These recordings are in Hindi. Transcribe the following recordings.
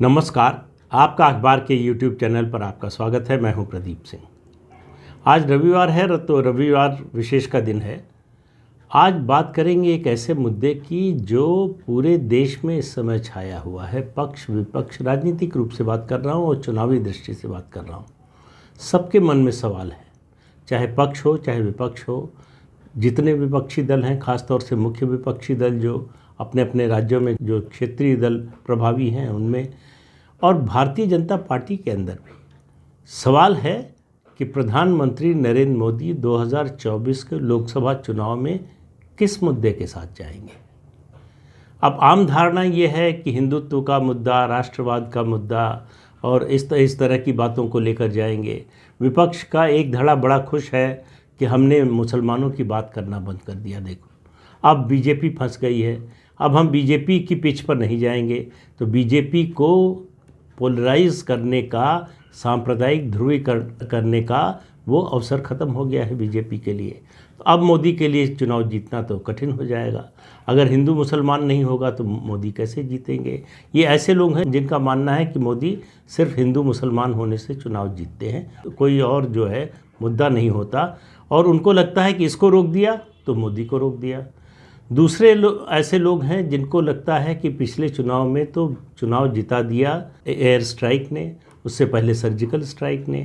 नमस्कार। आपका अखबार के YouTube चैनल पर आपका स्वागत है। मैं हूं प्रदीप सिंह। आज रविवार है तो रविवार विशेष का दिन है। आज बात करेंगे एक ऐसे मुद्दे की जो पूरे देश में इस समय छाया हुआ है। पक्ष विपक्ष राजनीतिक रूप से बात कर रहा हूं और चुनावी दृष्टि से बात कर रहा हूं। सबके मन में सवाल है, चाहे पक्ष हो चाहे विपक्ष हो। जितने विपक्षी दल हैं, खासतौर से मुख्य विपक्षी दल जो अपने अपने राज्यों में जो क्षेत्रीय दल प्रभावी हैं उनमें, और भारतीय जनता पार्टी के अंदर भी सवाल है कि प्रधानमंत्री नरेंद्र मोदी 2024 के लोकसभा चुनाव में किस मुद्दे के साथ जाएंगे। अब आम धारणा ये है कि हिंदुत्व का मुद्दा, राष्ट्रवाद का मुद्दा और इस तरह की बातों को लेकर जाएंगे। विपक्ष का एक धड़ा बड़ा खुश है कि हमने मुसलमानों की बात करना बंद कर दिया। देखो, अब बीजेपी फंस गई है। अब हम बीजेपी की पिच पर नहीं जाएंगे। तो बीजेपी को पोलराइज करने का, सांप्रदायिक ध्रुवीकरण करने का वो अवसर ख़त्म हो गया है बीजेपी के लिए। अब मोदी के लिए चुनाव जीतना तो कठिन हो जाएगा। अगर हिंदू मुसलमान नहीं होगा तो मोदी कैसे जीतेंगे। ये ऐसे लोग हैं जिनका मानना है कि मोदी सिर्फ हिंदू मुसलमान होने से चुनाव जीतते हैं, तो कोई और जो है मुद्दा नहीं होता। और उनको लगता है कि इसको रोक दिया तो मोदी को रोक दिया। दूसरे ऐसे लोग हैं जिनको लगता है कि पिछले चुनाव में तो चुनाव जिता दिया एयर स्ट्राइक ने, उससे पहले सर्जिकल स्ट्राइक ने।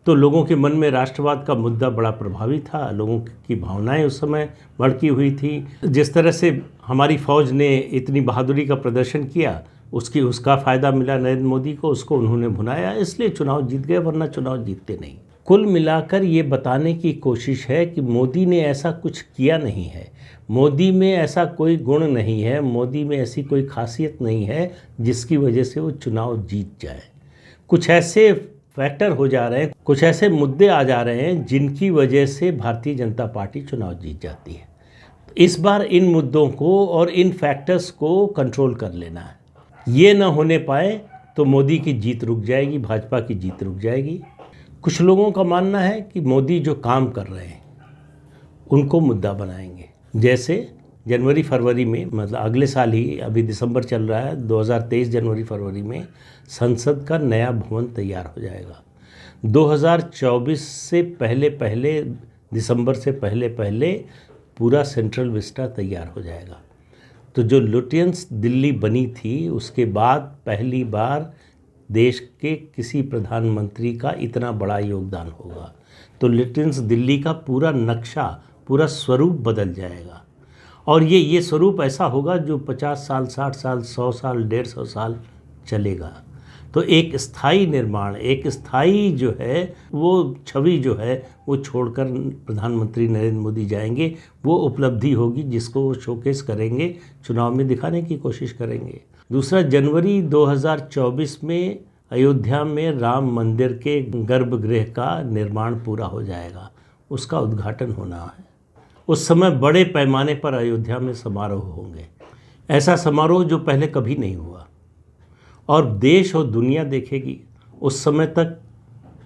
तो लोगों के मन में राष्ट्रवाद का मुद्दा बड़ा प्रभावी था। लोगों की भावनाएं उस समय भड़की हुई थी। जिस तरह से हमारी फ़ौज ने इतनी बहादुरी का प्रदर्शन किया, उसका फ़ायदा मिला नरेंद्र मोदी को, उसको उन्होंने भुनाया, इसलिए चुनाव जीत गए, वरना चुनाव जीतते नहीं। कुल मिलाकर ये बताने की कोशिश है कि मोदी ने ऐसा कुछ किया नहीं है, मोदी में ऐसा कोई गुण नहीं है, मोदी में ऐसी कोई खासियत नहीं है जिसकी वजह से वो चुनाव जीत जाए। कुछ ऐसे फैक्टर हो जा रहे हैं, कुछ ऐसे मुद्दे आ जा रहे हैं जिनकी वजह से भारतीय जनता पार्टी चुनाव जीत जाती है। इस बार इन मुद्दों को और इन फैक्टर्स को कंट्रोल कर लेना है। ये ना होने पाए तो मोदी की जीत रुक जाएगी, भाजपा की जीत रुक जाएगी। कुछ लोगों का मानना है कि मोदी जो काम कर रहे हैं उनको मुद्दा बनाएंगे। जैसे जनवरी फरवरी में, मतलब अगले साल ही, अभी दिसंबर चल रहा है, 2023 जनवरी फरवरी में संसद का नया भवन तैयार हो जाएगा। 2024 से पहले दिसंबर से पहले पूरा सेंट्रल विस्टा तैयार हो जाएगा। तो जो लुटियंस दिल्ली बनी थी, उसके बाद पहली बार देश के किसी प्रधानमंत्री का इतना बड़ा योगदान होगा। तो लुटियंस दिल्ली का पूरा नक्शा, पूरा स्वरूप बदल जाएगा। और ये स्वरूप ऐसा होगा जो 50 साल, 60 साल, 100 साल, 150 साल चलेगा। तो एक स्थायी निर्माण, एक स्थायी जो है वो छवि जो है वो छोड़कर प्रधानमंत्री नरेंद्र मोदी जाएंगे। वो उपलब्धि होगी जिसको वो शोकेस करेंगे, चुनाव में दिखाने की कोशिश करेंगे। दूसरा, जनवरी 2024 में अयोध्या में राम मंदिर के गर्भगृह का निर्माण पूरा हो जाएगा, उसका उद्घाटन होना है। उस समय बड़े पैमाने पर अयोध्या में समारोह होंगे, ऐसा समारोह जो पहले कभी नहीं हुआ, और देश और दुनिया देखेगी। उस समय तक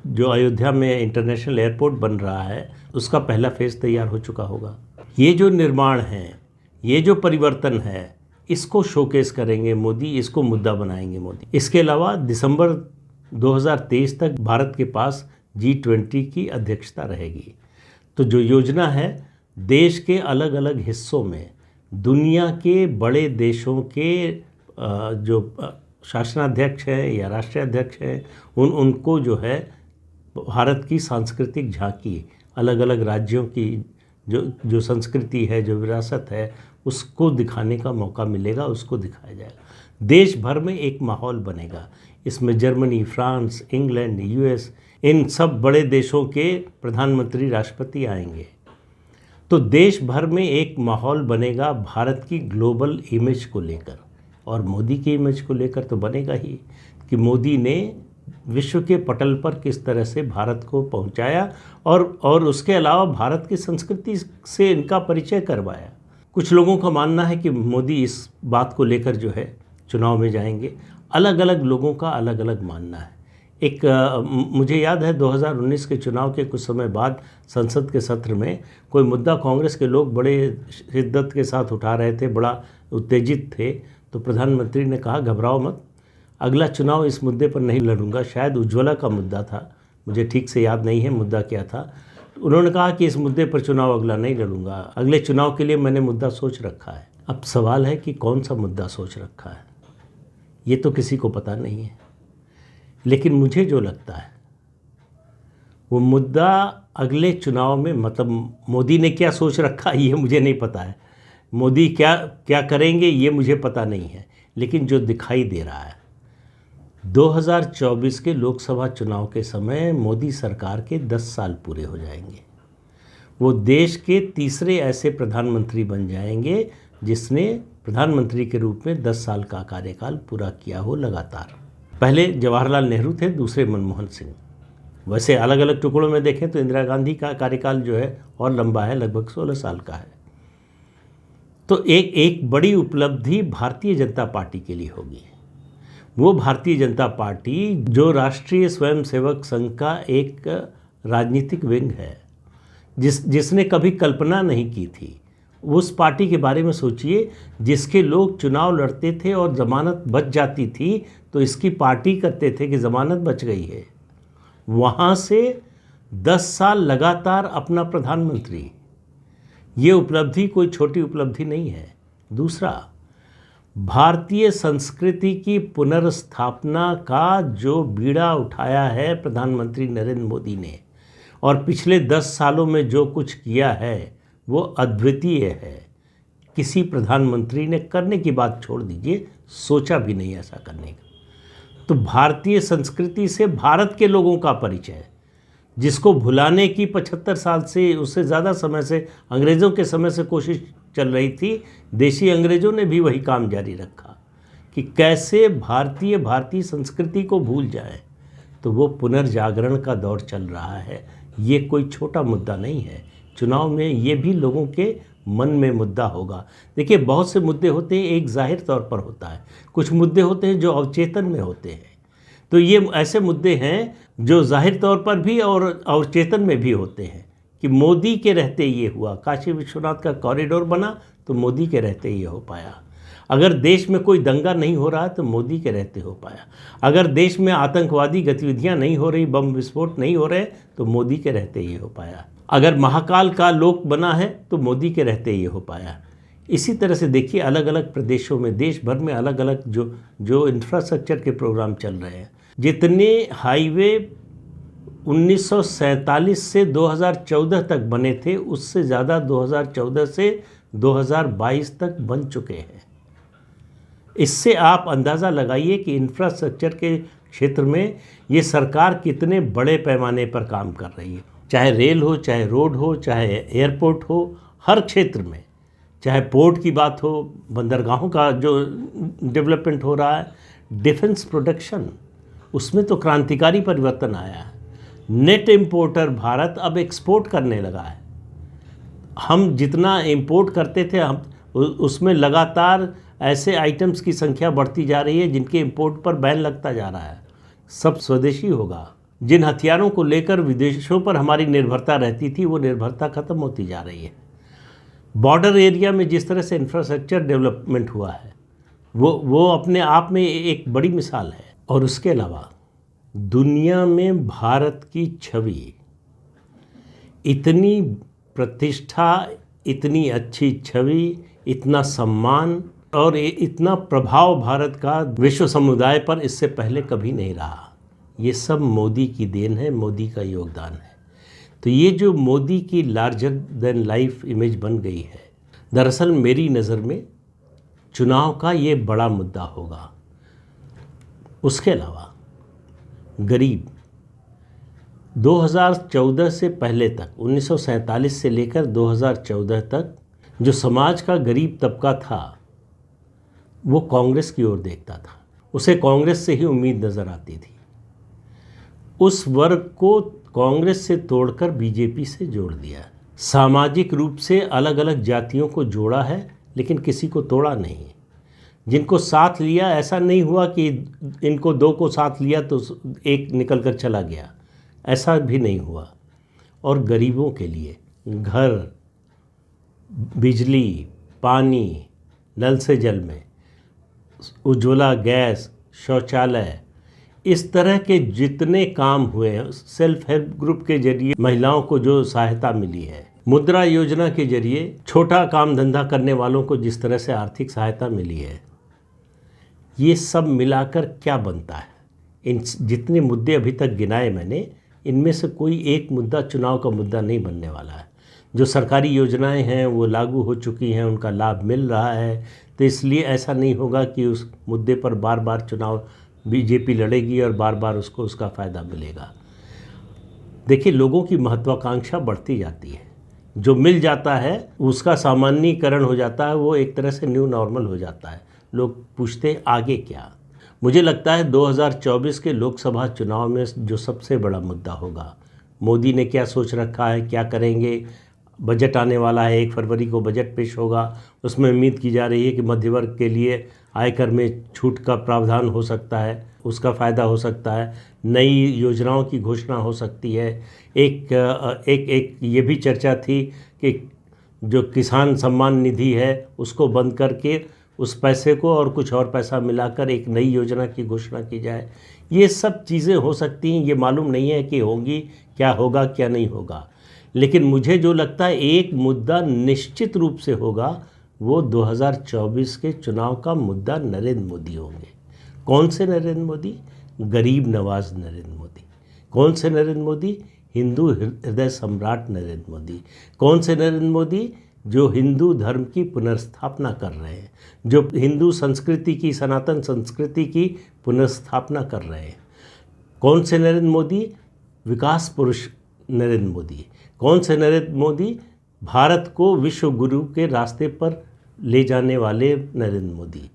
जो अयोध्या में इंटरनेशनल एयरपोर्ट बन रहा है उसका पहला फेज़ तैयार हो चुका होगा। ये जो निर्माण है, ये जो परिवर्तन है, इसको शोकेस करेंगे मोदी, इसको मुद्दा बनाएंगे मोदी। इसके अलावा दिसंबर 2023 तक भारत के पास G20 की अध्यक्षता रहेगी। तो जो योजना है, देश के अलग अलग हिस्सों में दुनिया के बड़े देशों के जो शासनाध्यक्ष हैं या राष्ट्रीय अध्यक्ष हैं, उनको जो है भारत की सांस्कृतिक झांकी, अलग अलग राज्यों की जो संस्कृति है, जो विरासत है, उसको दिखाने का मौका मिलेगा, उसको दिखाया जाएगा। देश भर में एक माहौल बनेगा। इसमें जर्मनी, फ्रांस, इंग्लैंड, US, इन सब बड़े देशों के प्रधानमंत्री, राष्ट्रपति आएंगे। तो देश भर में एक माहौल बनेगा भारत की ग्लोबल इमेज को लेकर, और मोदी की इमेज को लेकर तो बनेगा ही कि मोदी ने विश्व के पटल पर किस तरह से भारत को पहुंचाया और उसके अलावा भारत की संस्कृति से इनका परिचय करवाया। कुछ लोगों का मानना है कि मोदी इस बात को लेकर जो है चुनाव में जाएंगे। अलग अलग लोगों का अलग अलग मानना है। मुझे याद है 2019 के चुनाव के कुछ समय बाद संसद के सत्र में कोई मुद्दा कांग्रेस के लोग बड़े शिद्दत के साथ उठा रहे थे, बड़ा उत्तेजित थे। तो प्रधानमंत्री ने कहा, घबराओ मत, अगला चुनाव इस मुद्दे पर नहीं लड़ूंगा। शायद उज्ज्वला का मुद्दा था, मुझे ठीक से याद नहीं है मुद्दा क्या था। उन्होंने कहा कि इस मुद्दे पर चुनाव अगला नहीं लड़ूंगा, अगले चुनाव के लिए मैंने मुद्दा सोच रखा है। अब सवाल है कि कौन सा मुद्दा सोच रखा है, ये तो किसी को पता नहीं है। लेकिन मुझे जो लगता है वो मुद्दा अगले चुनाव में, मतलब मोदी ने क्या सोच रखा ये मुझे नहीं पता है, मोदी क्या क्या करेंगे ये मुझे पता नहीं है। लेकिन जो दिखाई दे रहा है 2024 के लोकसभा चुनाव के समय मोदी सरकार के 10 साल पूरे हो जाएंगे। वो देश के तीसरे ऐसे प्रधानमंत्री बन जाएंगे जिसने प्रधानमंत्री के रूप में 10 साल का कार्यकाल पूरा किया हो लगातार। पहले जवाहरलाल नेहरू थे, दूसरे मनमोहन सिंह। वैसे अलग अलग टुकड़ों में देखें तो इंदिरा गांधी का कार्यकाल जो है और लंबा है, लगभग 16 साल का है। तो एक बड़ी उपलब्धि भारतीय जनता पार्टी के लिए होगी। वो भारतीय जनता पार्टी जो राष्ट्रीय स्वयंसेवक संघ का एक राजनीतिक विंग है, जिसने कभी कल्पना नहीं की थी। उस पार्टी के बारे में सोचिए जिसके लोग चुनाव लड़ते थे और ज़मानत बच जाती थी तो इसकी पार्टी करते थे कि ज़मानत बच गई है। वहाँ से 10 साल लगातार अपना प्रधानमंत्री, ये उपलब्धि कोई छोटी उपलब्धि नहीं है। दूसरा, भारतीय संस्कृति की पुनर्स्थापना का जो बीड़ा उठाया है प्रधानमंत्री नरेंद्र मोदी ने, और पिछले 10 सालों में जो कुछ किया है वो अद्वितीय है। किसी प्रधानमंत्री ने, करने की बात छोड़ दीजिए, सोचा भी नहीं ऐसा करने का। तो भारतीय संस्कृति से भारत के लोगों का परिचय, जिसको भुलाने की 75 साल से, उससे ज़्यादा समय से, अंग्रेज़ों के समय से कोशिश चल रही थी, देशी अंग्रेज़ों ने भी वही काम जारी रखा कि कैसे भारतीय संस्कृति को भूल जाए। तो वो पुनर्जागरण का दौर चल रहा है। ये कोई छोटा मुद्दा नहीं है। चुनाव में ये भी लोगों के मन में मुद्दा होगा। देखिए, बहुत से मुद्दे होते हैं, एक जाहिर तौर पर होता है, कुछ मुद्दे होते हैं जो अवचेतन में होते हैं। तो ये ऐसे मुद्दे हैं जो जाहिर तौर पर भी और अवचेतन में भी होते हैं कि मोदी के रहते ये हुआ। काशी विश्वनाथ का कॉरिडोर बना तो मोदी के रहते ये हो पाया। अगर देश में कोई दंगा नहीं हो रहा तो मोदी के रहते हो पाया। अगर देश में आतंकवादी गतिविधियां नहीं हो रही, बम विस्फोट नहीं हो रहे, तो मोदी के रहते ये हो पाया। अगर महाकाल का लोक बना है तो मोदी के रहते ये हो पाया। इसी तरह से देखिए, अलग अलग प्रदेशों में, देश भर में अलग अलग जो इंफ्रास्ट्रक्चर के प्रोग्राम चल रहे हैं। जितने हाईवे 1947 से 2014 तक बने थे, उससे ज़्यादा 2014 से 2022 तक बन चुके हैं। इससे आप अंदाज़ा लगाइए कि इंफ्रास्ट्रक्चर के क्षेत्र में ये सरकार कितने बड़े पैमाने पर काम कर रही है। चाहे रेल हो, चाहे रोड हो, चाहे एयरपोर्ट हो, हर क्षेत्र में, चाहे पोर्ट की बात हो, बंदरगाहों का जो डेवलपमेंट हो रहा है, डिफेंस प्रोडक्शन, उसमें तो क्रांतिकारी परिवर्तन आया है। नेट इंपोर्टर भारत अब एक्सपोर्ट करने लगा है। हम जितना इंपोर्ट करते थे, हम उसमें लगातार ऐसे आइटम्स की संख्या बढ़ती जा रही है जिनके इंपोर्ट पर बैन लगता जा रहा है। सब स्वदेशी होगा। जिन हथियारों को लेकर विदेशों पर हमारी निर्भरता रहती थी, वो निर्भरता खत्म होती जा रही है। बॉर्डर एरिया में जिस तरह से इंफ्रास्ट्रक्चर डेवलपमेंट हुआ है, वो अपने आप में एक बड़ी मिसाल है। और उसके अलावा दुनिया में भारत की छवि, इतनी प्रतिष्ठा, इतनी अच्छी छवि, इतना सम्मान और इतना प्रभाव भारत का विश्व समुदाय पर इससे पहले कभी नहीं रहा। ये सब मोदी की देन है, मोदी का योगदान है। तो ये जो मोदी की लार्जर देन लाइफ इमेज बन गई है, दरअसल मेरी नज़र में चुनाव का ये बड़ा मुद्दा होगा। उसके अलावा गरीब, 2014 से पहले तक, 1947 से लेकर 2014 तक जो समाज का गरीब तबका था वो कांग्रेस की ओर देखता था। उसे कांग्रेस से ही उम्मीद नज़र आती थी। उस वर्ग को कांग्रेस से तोड़कर बीजेपी से जोड़ दिया। सामाजिक रूप से अलग अलग जातियों को जोड़ा है, लेकिन किसी को तोड़ा नहीं। जिनको साथ लिया, ऐसा नहीं हुआ कि इनको दो को साथ लिया तो एक निकल कर चला गया, ऐसा भी नहीं हुआ। और गरीबों के लिए घर, बिजली, पानी, नल से जल में, उज्ज्वला गैस, शौचालय, इस तरह के जितने काम हुए हैं, सेल्फ हेल्प ग्रुप के जरिए महिलाओं को जो सहायता मिली है, मुद्रा योजना के जरिए छोटा काम धंधा करने वालों को जिस तरह से आर्थिक सहायता मिली है, ये सब मिलाकर क्या बनता है? इन जितने मुद्दे अभी तक गिनाए मैंने, इनमें से कोई एक मुद्दा चुनाव का मुद्दा नहीं बनने वाला है। जो सरकारी योजनाएं हैं वो लागू हो चुकी हैं, उनका लाभ मिल रहा है, तो इसलिए ऐसा नहीं होगा कि उस मुद्दे पर बार बार चुनाव बीजेपी लड़ेगी और बार बार उसको उसका फ़ायदा मिलेगा। देखिए, लोगों की महत्वाकांक्षा बढ़ती जाती है, जो मिल जाता है उसका सामान्यीकरण हो जाता है, वो एक तरह से न्यू नॉर्मल हो जाता है। लोग पूछते हैं आगे क्या। मुझे लगता है 2024 के लोकसभा चुनाव में जो सबसे बड़ा मुद्दा होगा, मोदी ने क्या सोच रखा है, क्या करेंगे। बजट आने वाला है, 1 फरवरी को बजट पेश होगा, उसमें उम्मीद की जा रही है कि मध्य वर्ग के लिए आयकर में छूट का प्रावधान हो सकता है, उसका फ़ायदा हो सकता है, नई योजनाओं की घोषणा हो सकती है। एक ये भी चर्चा थी कि जो किसान सम्मान निधि है उसको बंद करके उस पैसे को और कुछ और पैसा मिलाकर एक नई योजना की घोषणा की जाए। ये सब चीज़ें हो सकती हैं, ये मालूम नहीं है कि होंगी, क्या होगा क्या नहीं होगा। लेकिन मुझे जो लगता है एक मुद्दा निश्चित रूप से होगा, वो 2024 के चुनाव का मुद्दा नरेंद्र मोदी होंगे। कौन से नरेंद्र मोदी? गरीब नवाज नरेंद्र मोदी। कौन से नरेंद्र मोदी? हिंदू हृदय सम्राट नरेंद्र मोदी। कौन से नरेंद्र मोदी? जो हिंदू धर्म की पुनर्स्थापना कर रहे हैं, जो हिंदू संस्कृति की, सनातन संस्कृति की पुनर्स्थापना कर रहे हैं। कौन से नरेंद्र मोदी? विकास पुरुष नरेंद्र मोदी। कौन से नरेंद्र मोदी? भारत को विश्व गुरु के रास्ते पर ले जाने वाले नरेंद्र मोदी।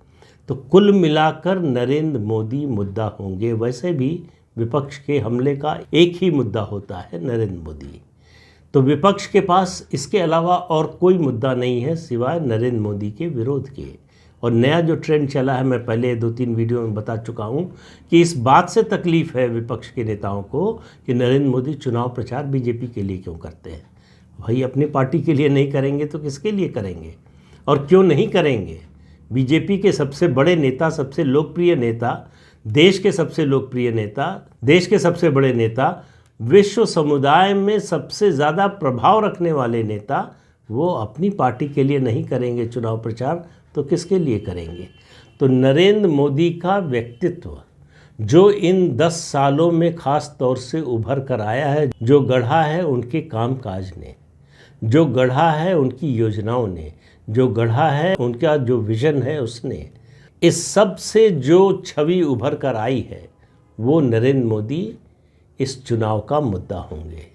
तो कुल मिलाकर नरेंद्र मोदी मुद्दा होंगे। वैसे भी विपक्ष के हमले का एक ही मुद्दा होता है, नरेंद्र मोदी। तो विपक्ष के पास इसके अलावा और कोई मुद्दा नहीं है सिवाय नरेंद्र मोदी के विरोध के। और नया जो ट्रेंड चला है, मैं पहले 2-3 वीडियो में बता चुका हूँ कि इस बात से तकलीफ़ है विपक्ष के नेताओं को कि नरेंद्र मोदी चुनाव प्रचार बीजेपी के लिए क्यों करते हैं। भाई, अपनी पार्टी के लिए नहीं करेंगे तो किसके लिए करेंगे, और क्यों नहीं करेंगे? बीजेपी के सबसे बड़े नेता, सबसे लोकप्रिय नेता, देश के सबसे लोकप्रिय नेता, देश के सबसे बड़े नेता, विश्व समुदाय में सबसे ज़्यादा प्रभाव रखने वाले नेता, वो अपनी पार्टी के लिए नहीं करेंगे चुनाव प्रचार तो किसके लिए करेंगे? तो नरेंद्र मोदी का व्यक्तित्व जो इन 10 सालों में ख़ास तौर से उभर कर आया है, जो गढ़ा है उनके कामकाज ने, जो गढ़ा है उनकी योजनाओं ने, जो गढ़ा है उनका जो विज़न है उसने, इस सब से जो छवि उभर कर आई है, वो नरेंद्र मोदी इस चुनाव का मुद्दा होंगे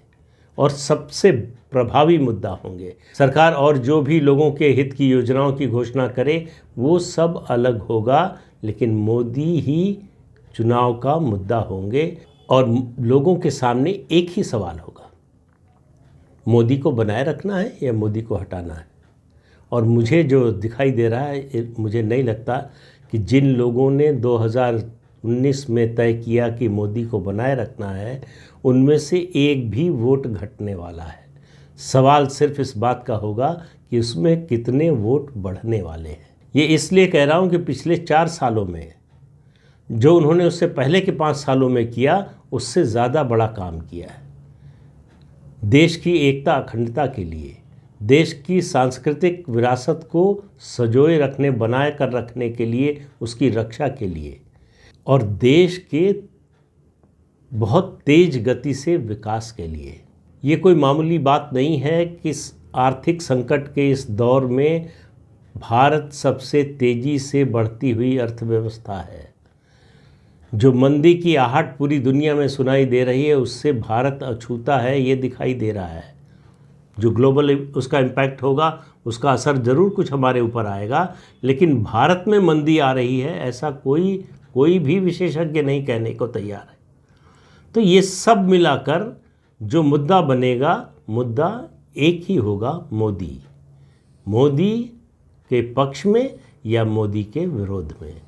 और सबसे प्रभावी मुद्दा होंगे। सरकार और जो भी लोगों के हित की योजनाओं की घोषणा करे वो सब अलग होगा, लेकिन मोदी ही चुनाव का मुद्दा होंगे। और लोगों के सामने एक ही सवाल होगा, मोदी को बनाए रखना है या मोदी को हटाना है। और मुझे जो दिखाई दे रहा है, मुझे नहीं लगता कि जिन लोगों ने 2019 में तय किया कि मोदी को बनाए रखना है, उनमें से एक भी वोट घटने वाला है। सवाल सिर्फ इस बात का होगा कि उसमें कितने वोट बढ़ने वाले हैं। ये इसलिए कह रहा हूँ कि पिछले 4 सालों में जो उन्होंने उससे पहले के 5 सालों में किया, उससे ज़्यादा बड़ा काम किया है। देश की एकता अखंडता के लिए, देश की सांस्कृतिक विरासत को संजोए रखने, बनाए कर रखने के लिए, उसकी रक्षा के लिए, और देश के बहुत तेज गति से विकास के लिए। ये कोई मामूली बात नहीं है कि इस आर्थिक संकट के इस दौर में भारत सबसे तेज़ी से बढ़ती हुई अर्थव्यवस्था है। जो मंदी की आहट पूरी दुनिया में सुनाई दे रही है, उससे भारत अछूता है, ये दिखाई दे रहा है। जो ग्लोबल उसका इम्पैक्ट होगा, उसका असर ज़रूर कुछ हमारे ऊपर आएगा, लेकिन भारत में मंदी आ रही है ऐसा कोई भी विशेषज्ञ नहीं कहने को तैयार है। तो ये सब मिलाकर जो मुद्दा बनेगा, मुद्दा एक ही होगा, मोदी के पक्ष में या मोदी के विरोध में।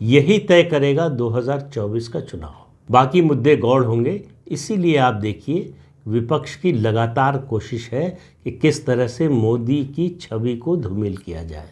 यही तय करेगा 2024 का चुनाव। बाकी मुद्दे गौड़ होंगे। इसीलिए आप देखिए, विपक्ष की लगातार कोशिश है कि किस तरह से मोदी की छवि को धूमिल किया जाए।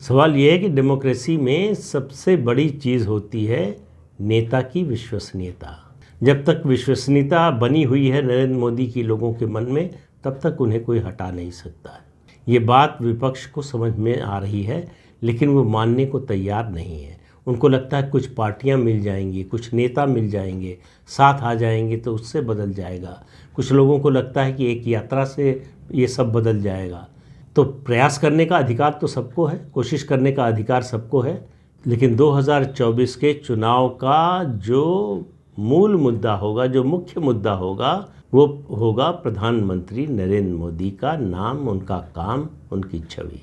सवाल यह है कि डेमोक्रेसी में सबसे बड़ी चीज़ होती है नेता की विश्वसनीयता। जब तक विश्वसनीयता बनी हुई है नरेंद्र मोदी की लोगों के मन में, तब तक उन्हें कोई हटा नहीं सकता है। ये बात विपक्ष को समझ में आ रही है, लेकिन वो मानने को तैयार नहीं है। उनको लगता है कुछ पार्टियां मिल जाएंगी, कुछ नेता मिल जाएंगे, साथ आ जाएंगे तो उससे बदल जाएगा। कुछ लोगों को लगता है कि एक यात्रा से ये सब बदल जाएगा। तो प्रयास करने का अधिकार तो सबको है, कोशिश करने का अधिकार सबको है, लेकिन 2024 के चुनाव का जो मूल मुद्दा होगा, जो मुख्य मुद्दा होगा, वो होगा प्रधानमंत्री नरेंद्र मोदी का नाम, उनका काम, उनकी छवि।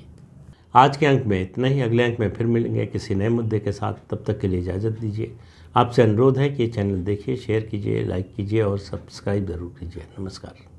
आज के अंक में इतना ही। अगले अंक में फिर मिलेंगे किसी नए मुद्दे के साथ। तब तक के लिए इजाज़त दीजिए। आपसे अनुरोध है कि चैनल देखिए, शेयर कीजिए, लाइक कीजिए और सब्सक्राइब ज़रूर कीजिए। नमस्कार।